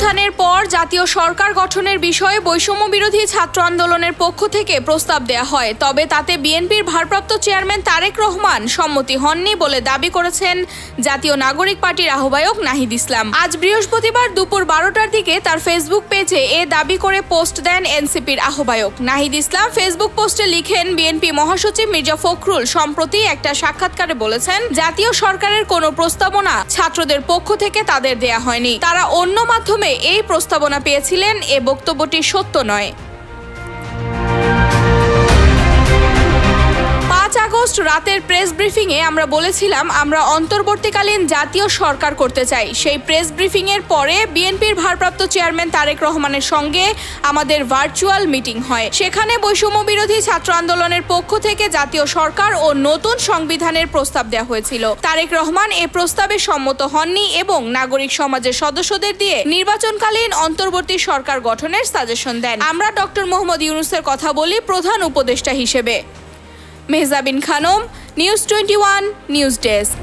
অভ্যুত্থানের পর জাতীয় সরকার গঠনের বিষয়ে বৈষম্য বিরোধী ছাত্র আন্দোলনের পক্ষ থেকে প্রস্তাব দেয়া হয়, তবে তাতে বিএনপির ভারপ্রাপ্ত চেয়ারম্যান তারেক রহমান সম্মতি হননি বলে দাবি করেছেন জাতীয় নাগরিক পার্টির আহ্বায়ক নাহিদ ইসলাম। আজ বৃহস্পতিবার দুপুর 12টার দিকে তার ফেসবুক পেজে এ দাবি করে পোস্ট দেন এনসিপির আহ্বায়ক নাহিদ ইসলাম। ফেসবুক পোস্টে লিখেন, বিএনপি মহাসচিব মির্জা ফখরুল সম্প্রতি একটা সাক্ষাৎকারে বলেছেন, জাতীয় সরকারের কোনো প্রস্তাবনা ছাত্রদের পক্ষ থেকে তাদের দেয়া হয়নি, তারা অন্য মাধ্যমে এই প্রস্তাবনা পেয়েছিলেন। এ বক্তব্যটি সত্য নয়। 5 আগস্ট রাতের প্রেস ব্রিফিংয়ে আমরা বলেছিলাম আমরা অন্তর্বর্তীকালীন জাতীয় সরকার করতে চাই। সেই প্রেস ব্রিফিংয়ের পরে বিএনপির ভারপ্রাপ্ত চেয়ারম্যান তারেক রহমানের সঙ্গে আমাদের ভার্চুয়াল মিটিং হয়। সেখানে বৈষম্য বিরোধী ছাত্র আন্দোলনের পক্ষ থেকে জাতীয় সরকার ও নতুন সংবিধানের প্রস্তাব দেওয়া হয়েছিল। তারেক রহমান এ প্রস্তাবে সম্মত হননি এবং নাগরিক সমাজের সদস্যদের দিয়ে নির্বাচনকালীন অন্তর্বর্তী সরকার গঠনের সাজেশন দেন। আমরা ডক্টর মোহাম্মদ ইউনূসের কথা বলি প্রধান উপদেষ্টা হিসেবে। Mehjabin Khanam, news 21 news desk.